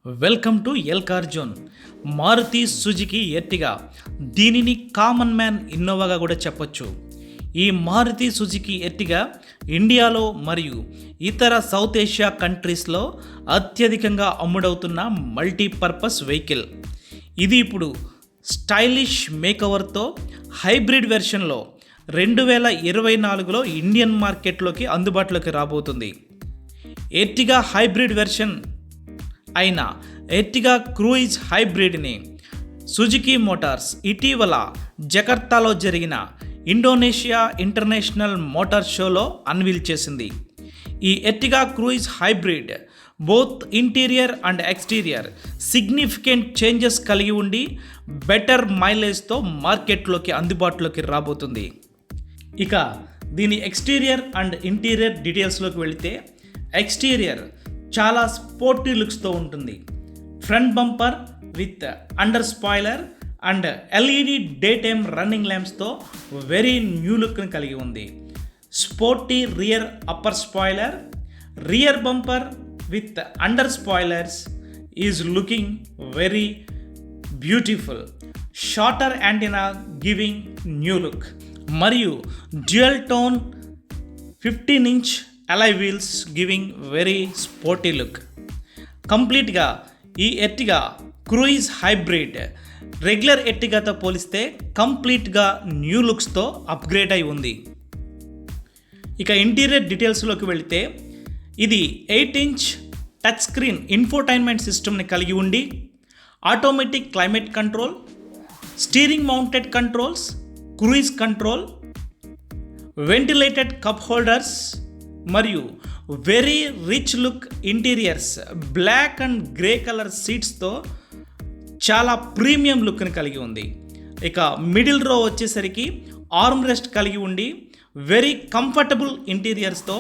Welcome to Elcar Zone. Maruti Suzuki Ertiga, దీనిని common man ఇన్నోవాగా కూడా చెప్పొచ్చు. ఈ మారుతి సుజుకి ఎర్టిగా ఇండియాలో మరియు ఇతర సౌత్ ఏషియా కంట్రీస్లో అత్యధికంగా అమ్ముడవుతున్న మల్టీపర్పస్ వెహికల్. ఇది ఇప్పుడు స్టైలిష్ మేకవర్తో హైబ్రిడ్ వెర్షన్లో 2024లో ఇండియన్ మార్కెట్లోకి అందుబాటులోకి రాబోతుంది. ఎర్టిగా హైబ్రిడ్ వెర్షన్ అయిన ఎర్టిగా క్రూయిజ్ హైబ్రిడ్ని సుజుకి మోటార్స్ ఇటీవల జకర్తాలో జరిగిన ఇండోనేషియా ఇంటర్నేషనల్ మోటార్ షోలో అన్వీల్ చేసింది. ఈ Ertiga cruise hybrid both interior and exterior significant changes కలిగి ఉండి బెటర్ మైలేజ్తో మార్కెట్లోకి అందుబాటులోకి రాబోతుంది. ఇక దీని ఎక్స్టీరియర్ అండ్ ఇంటీరియర్ డీటెయిల్స్లోకి వెళితే, ఎక్స్టీరియర్ చాలా స్పోర్టీ లుక్స్తో ఉంటుంది. Front bumper with under spoiler and LED daytime running ల్యాంప్స్తో వెరీ న్యూ లుక్ని కలిగి ఉంది. Sporty rear upper spoiler, rear bumper with under spoilers is looking very beautiful. Shorter antenna giving new look మరియు dual tone 15-inch alloy wheels giving very sporty look. కంప్లీట్గా ఈ Ertiga cruise hybrid regular ఎర్టిగాతో పోలిస్తే కంప్లీట్గా new లుక్స్తో upgrade అయి ఉంది. ఇక interior డీటెయిల్స్లోకి వెళితే, ఇది 8-inch టచ్ స్క్రీన్ ఇన్ఫోటైన్మెంట్ సిస్టమ్ని కలిగి ఉండి automatic climate control, steering mounted controls, cruise control, ventilated cup holders మరియు very rich look interiors, black and grey colour సీట్స్తో చాలా ప్రీమియం లుక్ని కలిగి ఉంది. ఇక మిడిల్ రో వచ్చేసరికి ఆర్మ్ రెస్ట్ కలిగి ఉండి వెరీ కంఫర్టబుల్ ఇంటీరియర్స్తో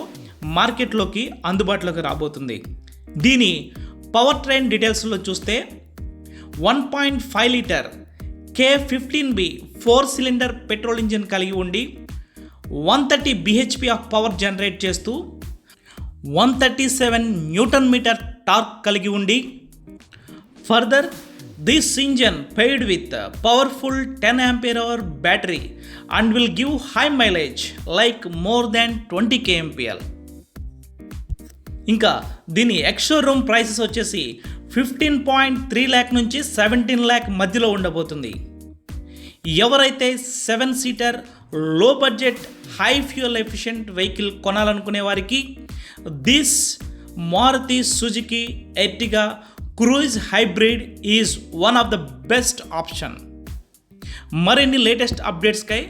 మార్కెట్లోకి అందుబాటులోకి రాబోతుంది. దీని పవర్ ట్రైన్ డీటెయిల్స్లో చూస్తే 1.5 litre K15B 4-cylinder petrol engine కలిగి ఉండి 130 bhp ఆఫ్ పవర్ జనరేట్ చేస్తూ 137 న్యూటన్ మీటర్ టార్క్ కలిగి ఉండి, further this engine paired with powerful 10 ampere-hour battery and will give high mileage like more than 20 kmpl. ఇంకా దీని X-showroom prices వచ్చేసి 15.3 lakh నుంచి 17 lakh మధ్యలో ఉండబోతుంది. ఎవరైతే 7-seater లో budget high fuel efficient vehicle కొనాలనుకునే వారికి this Maruti Suzuki Ertiga cruise hybrid is one of the best option. మరిన్ని లేటెస్ట్ అప్డేట్స్కై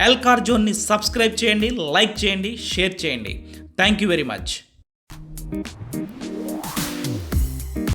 ఎల్కార్ జోన్ని సబ్స్క్రైబ్ చేయండి, లైక్ చేయండి, షేర్ చేయండి. Thank you very much.